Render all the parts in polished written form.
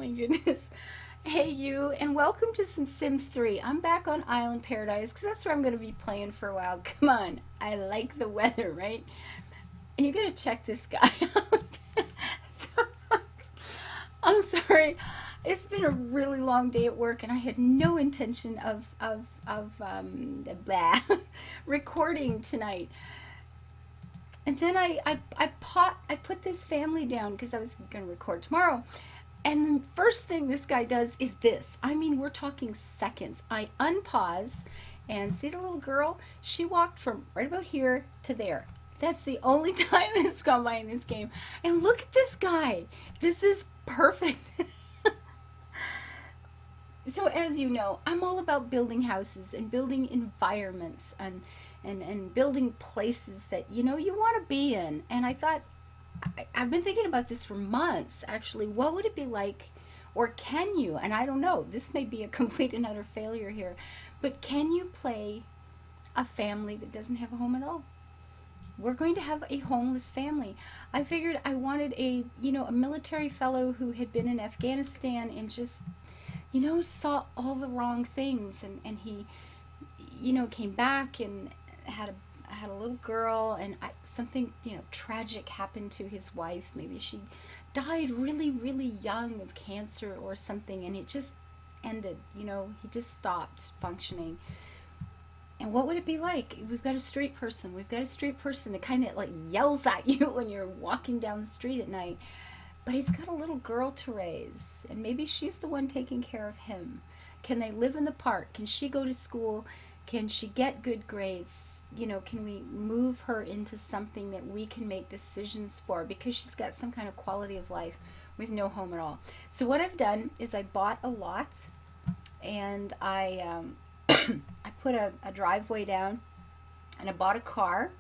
my goodness. Hey you, and welcome to some Sims 3. I'm back on Island Paradise because that's where I'm going to be playing for a while. Come on, I like the weather, right? And you're going to check this guy out. So, I'm sorry. It's been a really long day at work, and I had no intention of blah, recording tonight. And then I put this family down because I was going to record tomorrow. And the first thing this guy does is this. I mean, we're talking seconds. I unpause and see the little girl? She walked from right about here to there. That's the only time it's gone by in this game. And look at this guy. This is perfect. So as you know, I'm all about building houses and building environments and building places that you want to be in. And I thought I've been thinking about this for months, actually. What would it be like, or can you? And I don't know, this may be a complete and utter failure here, but can you play a family that doesn't have a home at all? We're going to have a homeless family. I figured I wanted a military fellow who had been in Afghanistan and just, saw all the wrong things. And he, came back and had a little girl, and something tragic happened to his wife. Maybe she died really really young of cancer or something, and it just ended. He just stopped functioning. And what would it be like? We've got a street person. We've got a street person that kind of like yells at you when you're walking down the street at night. But he's got a little girl to raise, and maybe she's the one taking care of him. Can they live in the park? Can she go to school? Can she get good grades? Can we move her into something that we can make decisions for, because she's got some kind of quality of life with no home at all. So what I've done is I bought a lot, and I I put a driveway down, and I bought a car,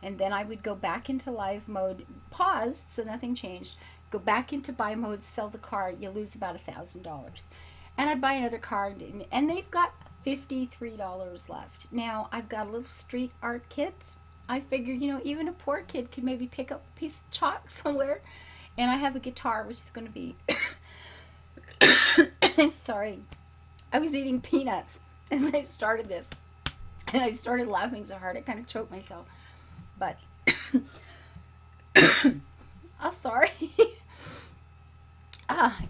and then I would go back into live mode, pause, so nothing changed, go back into buy mode, sell the car, you lose about $1,000. And I'd buy another car, and they've got $53 left. Now, I've got a little street art kit. I figure, even a poor kid could maybe pick up a piece of chalk somewhere. And I have a guitar, which is going to be... Sorry. I was eating peanuts as I started this. And I started laughing so hard I kind of choked myself. But... I'm sorry.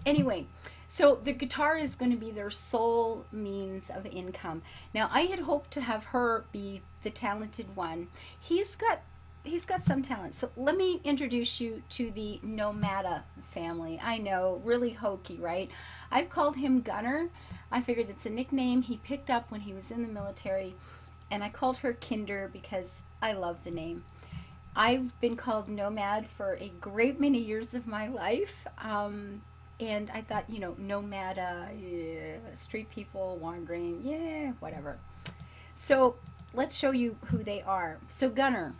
Anyway, so the guitar is going to be their sole means of income. Now, I had hoped to have her be the talented one. He's got some talent. So let me introduce you to the Nomada family. I know, really hokey, right? I've called him Gunner. I figured it's a nickname he picked up when he was in the military, and I called her Kinder because I love the name. I've been called Nomad for a great many years of my life. And I thought, Nomada, yeah, street people wandering, yeah, whatever. So let's show you who they are. So Gunner,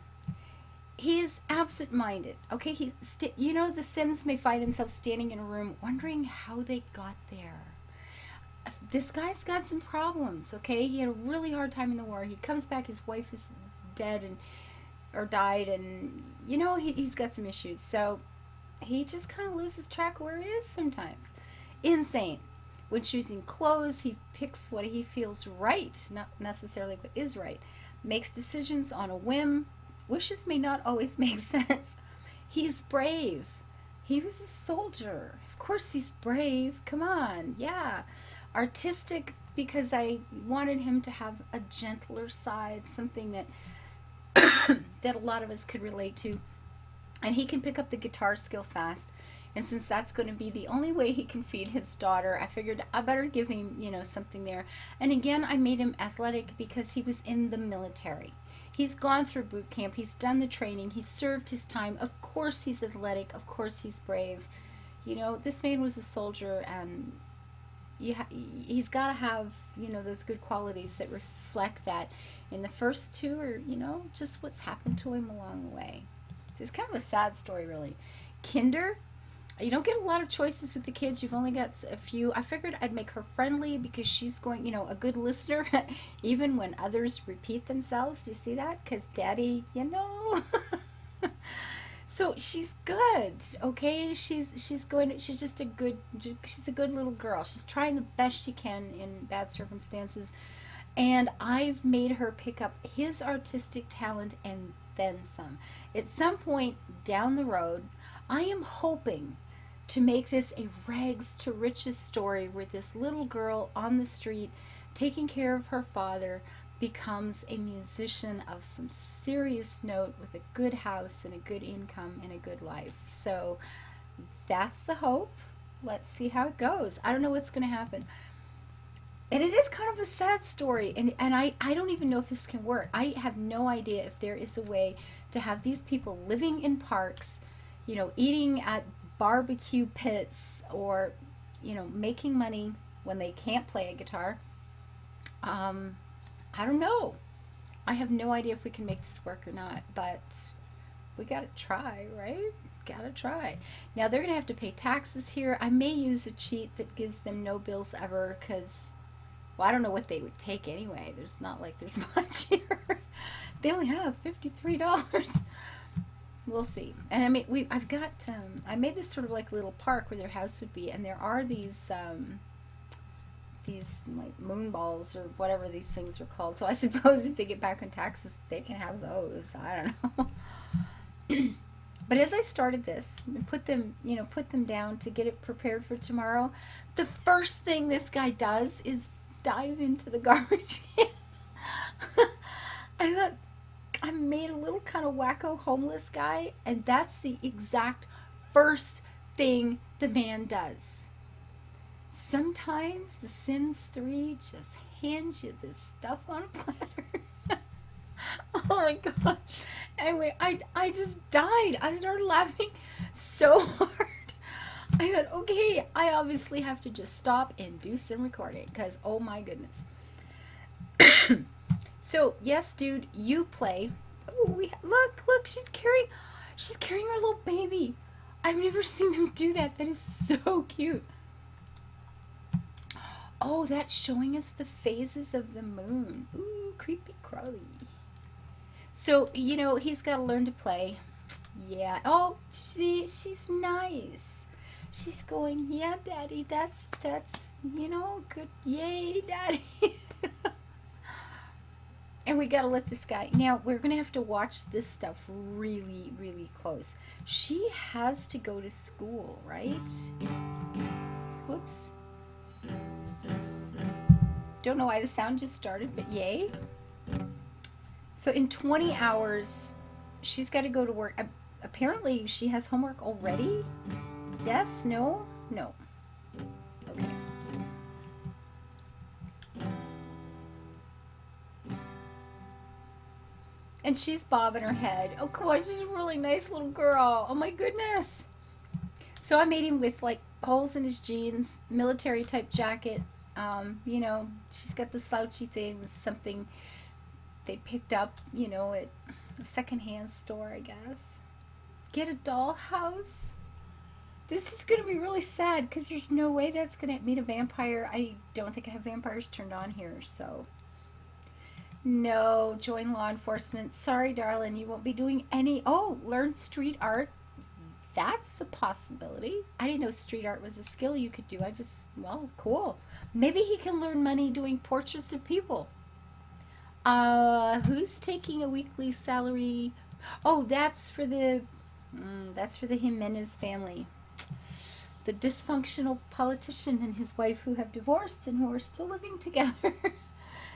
he's absent-minded. Okay, the Sims may find themselves standing in a room wondering how they got there. This guy's got some problems. Okay, he had a really hard time in the war. He comes back, his wife is dead or died, and he's got some issues. So he just kind of loses track of where he is sometimes. Insane. When choosing clothes, he picks what he feels right, not necessarily what is right. Makes decisions on a whim. Wishes may not always make sense. He's brave. He was a soldier. Of course he's brave. Come on. Yeah. Artistic, because I wanted him to have a gentler side, something that that a lot of us could relate to. And he can pick up the guitar skill fast. And since that's going to be the only way he can feed his daughter, I figured I better give him, something there. And again, I made him athletic because he was in the military. He's gone through boot camp. He's done the training. He's served his time. Of course he's athletic. Of course he's brave. This man was a soldier, and he's got to have, those good qualities that reflect that. And the first two are, just what's happened to him along the way. So it's kind of a sad story, really. Kinder, you don't get a lot of choices with the kids. You've only got a few. I figured I'd make her friendly because she's going, a good listener, even when others repeat themselves. Do you see that? Because Daddy, So she's good, okay? She's just a good, she's a good little girl. She's trying the best she can in bad circumstances. And I've made her pick up his artistic talent and then some. At some point down the road, I am hoping to make this a rags to riches story where this little girl on the street taking care of her father becomes a musician of some serious note with a good house and a good income and a good life. So that's the hope. Let's see how it goes. I don't know what's going to happen. And it is kind of a sad story. And I don't even know if this can work. I have no idea if there is a way to have these people living in parks, eating at barbecue pits or, making money when they can't play a guitar. I don't know. I have no idea if we can make this work or not, but we gotta try, right? Gotta try. Now they're gonna have to pay taxes here. I may use a cheat that gives them no bills ever because, well, I don't know what they would take anyway. There's not like there's much here. They only have $53. We'll see. And I mean, I've got, I made this sort of like little park where their house would be, and there are these like moon balls or whatever these things are called. So I suppose if they get back on taxes, they can have those. I don't know. But as I started this and put them down to get it prepared for tomorrow, the first thing this guy does is dive into the garbage can. I thought I made a little kind of wacko homeless guy, and that's the exact first thing the man does. Sometimes The Sims 3 just hands you this stuff on a platter. Oh my god. Anyway, I just died. I started laughing so hard. I thought, okay, I obviously have to just stop and do some recording because, oh my goodness. So, yes, dude, you play. Oh, look, she's carrying her little baby. I've never seen them do that. That is so cute. Oh, that's showing us the phases of the moon. Ooh, creepy crawly. So, he's got to learn to play. Yeah. Oh, she's nice. She's going, yeah, Daddy, that's, good. Yay, Daddy. And we got to let this guy. Now, we're going to have to watch this stuff really, really close. She has to go to school, right? Whoops. Don't know why the sound just started, but yay. So in 20 hours, she's got to go to work. Apparently, she has homework already. Yes? No? No. Okay. And she's bobbing her head. Oh, come on. She's a really nice little girl. Oh, my goodness. So I made him with, like, holes in his jeans, military-type jacket. She's got the slouchy things, something they picked up, at a secondhand store, I guess. Get a dollhouse? This is going to be really sad because there's no way that's going to meet a vampire. I don't think I have vampires turned on here, so. No, join law enforcement. Sorry, darling, you won't be doing any. Oh, learn street art. That's a possibility. I didn't know street art was a skill you could do. Well, cool. Maybe he can learn money doing portraits of people. Who's taking a weekly salary? Oh, that's for the Jimenez family. The dysfunctional politician and his wife who have divorced and who are still living together.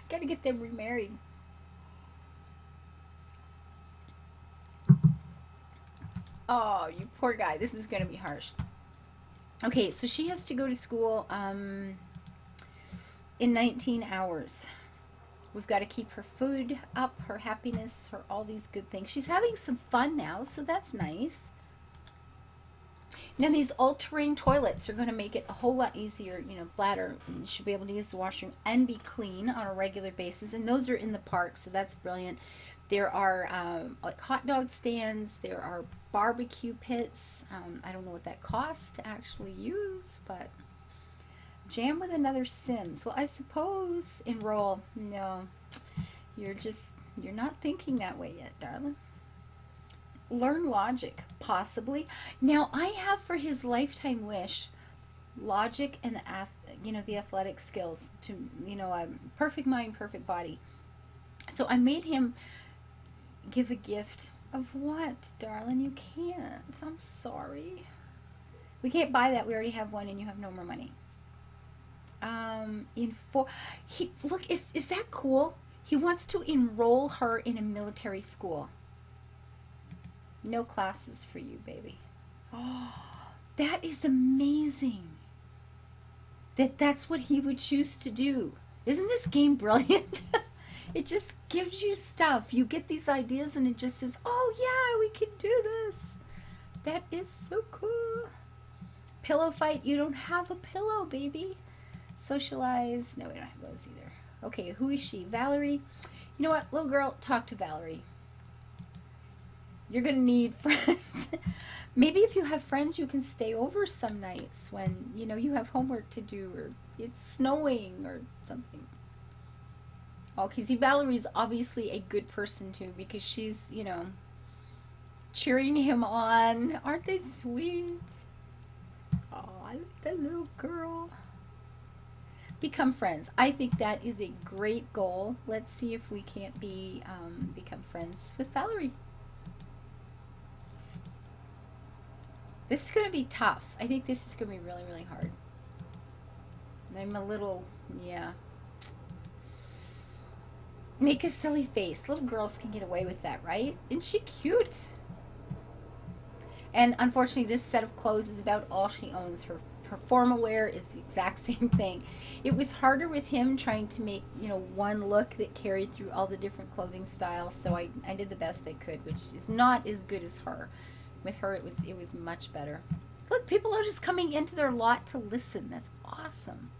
Got to get them remarried. Oh, you poor guy. This is going to be harsh. Okay, so she has to go to school in 19 hours. We've got to keep her food up, her happiness, her all these good things. She's having some fun now, so that's nice. Now, these all-terrain toilets are going to make it a whole lot easier, bladder. You should be able to use the washroom and be clean on a regular basis, and those are in the park, so that's brilliant. There are like hot dog stands. There are barbecue pits. I don't know what that costs to actually use, but jam with another Sims. Well, I suppose enroll. No, you're not thinking that way yet, darling. Learn logic, possibly. Now, I have for his lifetime wish logic and the athletic skills to, a perfect mind, perfect body. So I made him give a gift of what, darling? You can't. I'm sorry. We can't buy that. We already have one, and you have no more money. In four, he look is that cool? He wants to enroll her in a military school. No classes for you, baby. Oh, that is amazing. That's what he would choose to do. Isn't this game brilliant? It just gives you stuff. You get these ideas and it just says, oh yeah, we can do this. That is so cool. Pillow fight. You don't have a pillow, baby. Socialize. No, we don't have those either. Okay, who is she? Valerie. You know what, little girl, talk to Valerie. You're going to need friends. Maybe if you have friends, you can stay over some nights when, you have homework to do or it's snowing or something. Okay, see, Valerie's obviously a good person too because she's, cheering him on. Aren't they sweet? Oh, I like that little girl. Become friends. I think that is a great goal. Let's see if we can't become friends with Valerie. This is going to be tough. I think this is going to be really, really hard. I'm a little, yeah. Make a silly face. Little girls can get away with that, right? Isn't she cute? And unfortunately, this set of clothes is about all she owns. Her formal wear is the exact same thing. It was harder with him trying to make, one look that carried through all the different clothing styles. So I did the best I could, which is not as good as her. With her, it was much better. Look, people are just coming into their lot to listen. That's awesome.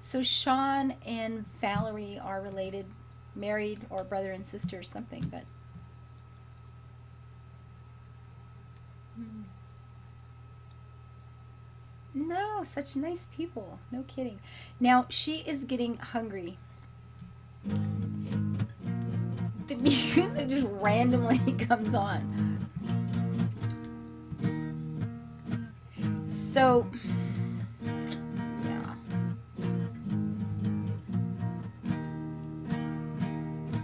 So Sean and Valerie are related, married, or brother and sister or something, but no, such nice people. No kidding. Now, she is getting hungry. The music just randomly comes on. So, yeah.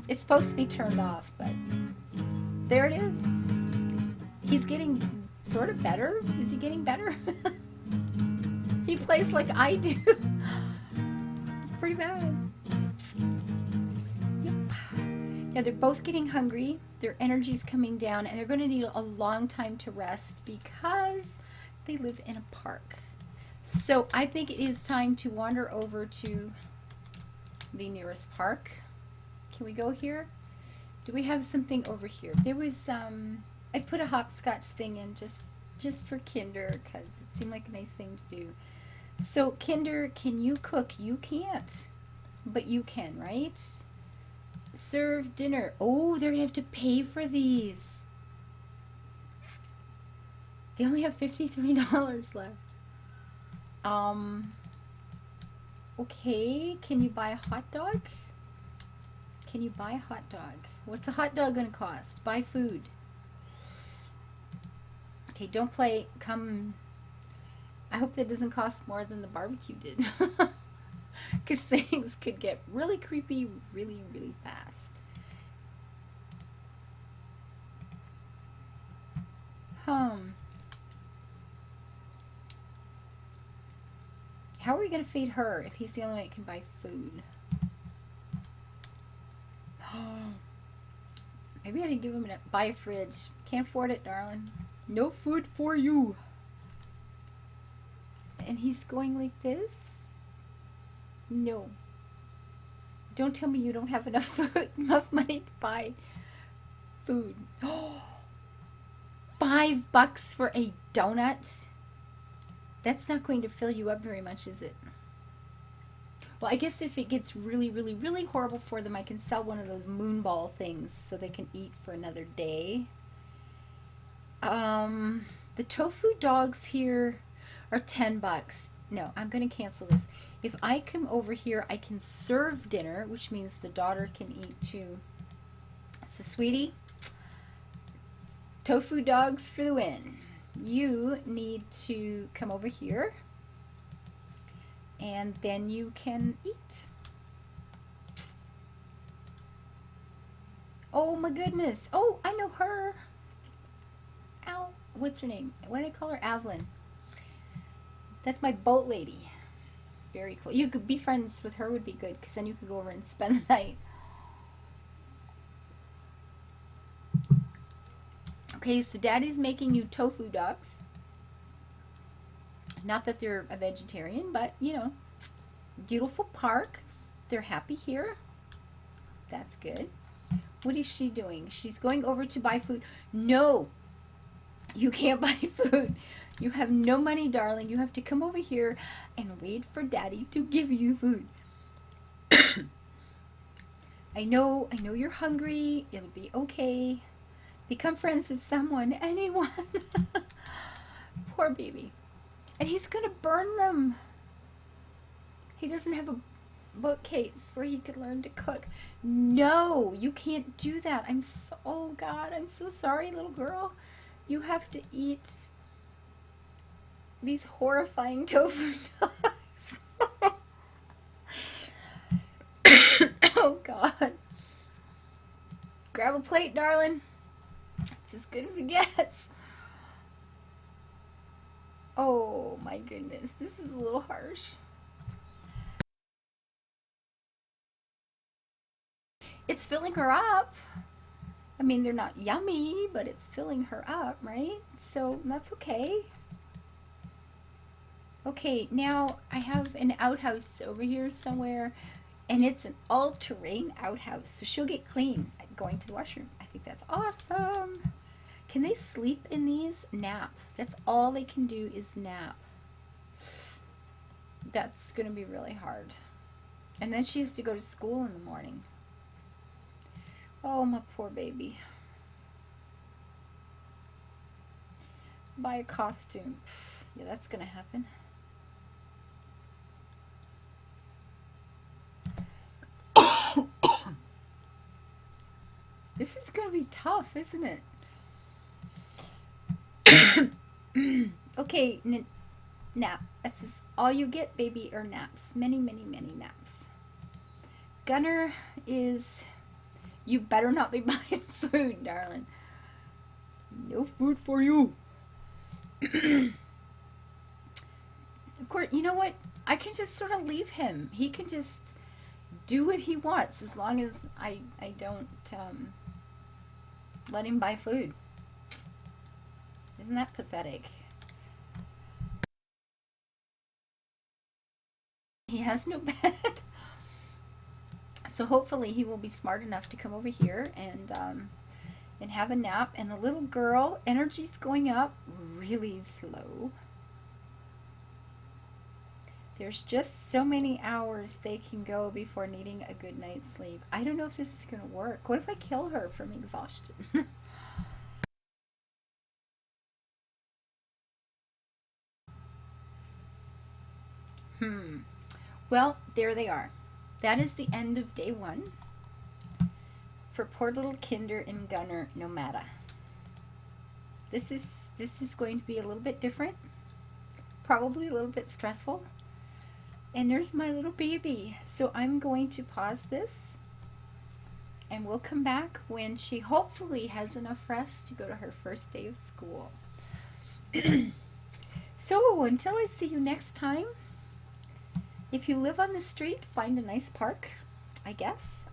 It's supposed to be turned off, but there it is. He's getting sort of better. Is he getting better? He plays like I do. It's pretty bad. Yep. Now they're both getting hungry. Their energy's coming down, and they're going to need a long time to rest because they live in a park. So I think it is time to wander over to the nearest park. Can we go here? Do we have something over here? There was I put a hopscotch thing in just for Kinder because it seemed like a nice thing to do. So Kinder, can you cook? You can't, but you can, right? Serve dinner. Oh, they're gonna have to pay for these. They only have $53 left. Okay, can you buy a hot dog? Can you buy a hot dog? What's a hot dog gonna cost? Buy food. Okay, don't play. Come. I hope that doesn't cost more than the barbecue did. Because things could get really creepy really, really fast. How are we going to feed her if he's the only one that can buy food? Maybe I didn't give him buy a fridge. Can't afford it, darling. No food for you. And he's going like this? No. Don't tell me you don't have enough food, enough money to buy food. $5 for a donut? That's not going to fill you up very much, is it? Well, I guess if it gets really, really, really horrible for them, I can sell one of those moonball things so they can eat for another day. The tofu dogs here are $10. No, I'm going to cancel this. If I come over here, I can serve dinner, which means the daughter can eat too. So, sweetie, Tofu dogs for the win. You need to come over here and then you can eat. Oh my goodness. Oh, I know her. Al, what's her name? What did I call her? Avalyn. That's my boat lady. Very cool. You could be friends with her, would be good, because then you could go over and spend the night. Okay, so Daddy's making you tofu dogs. Not that they're a vegetarian, but you know, beautiful park. They're happy here. That's good. What is she doing? She's going over to buy food. No, you can't buy food. You have no money, darling. You have to come over here and wait for Daddy to give you food. I know you're hungry. It'll be okay. Become friends with someone, anyone. Poor baby. And he's gonna burn them. He doesn't have a bookcase where he could learn to cook. No, you can't do that. Oh God, I'm so sorry, little girl. You have to eat these horrifying tofu dogs. Oh God. Grab a plate, darling. It's as good as it gets. Oh my goodness, this is a little harsh. It's filling her up. I mean, they're not yummy, but it's filling her up, right? So that's okay. Okay, now I have an outhouse over here somewhere, and it's an all-terrain outhouse, so she'll get clean going to the washroom. I think that's awesome. Can they sleep in these? Nap. That's all they can do is nap. That's going to be really hard. And then she has to go to school in the morning. Oh, my poor baby. Buy a costume. Yeah, that's going to happen. This is going to be tough, isn't it? Okay, nap. That's just all you get, baby, are naps. Many, many, many naps. Gunner is... You better not be buying food, darling. No food for you. Of course, you know what? I can just sort of leave him. He can just do what he wants as long as I don't let him buy food. Isn't that pathetic? He has no bed. So hopefully he will be smart enough to come over here and have a nap. And the little girl, energy's going up really slow. There's just so many hours they can go before needing a good night's sleep. I don't know if this is going to work. What if I kill her from exhaustion? Well, there they are. That is the end of day 1 for poor little Kinder and Gunner Nomada. This is going to be a little bit different, probably a little bit stressful. And there's my little baby. So I'm going to pause this and we'll come back when she hopefully has enough rest to go to her first day of school. So until I see you next time, if you live on the street, find a nice park, I guess.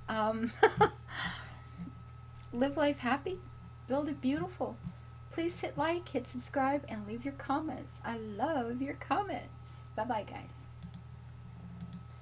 Live life happy, build it beautiful. Please hit like, hit subscribe, and leave your comments. I love your comments. Bye-bye, guys.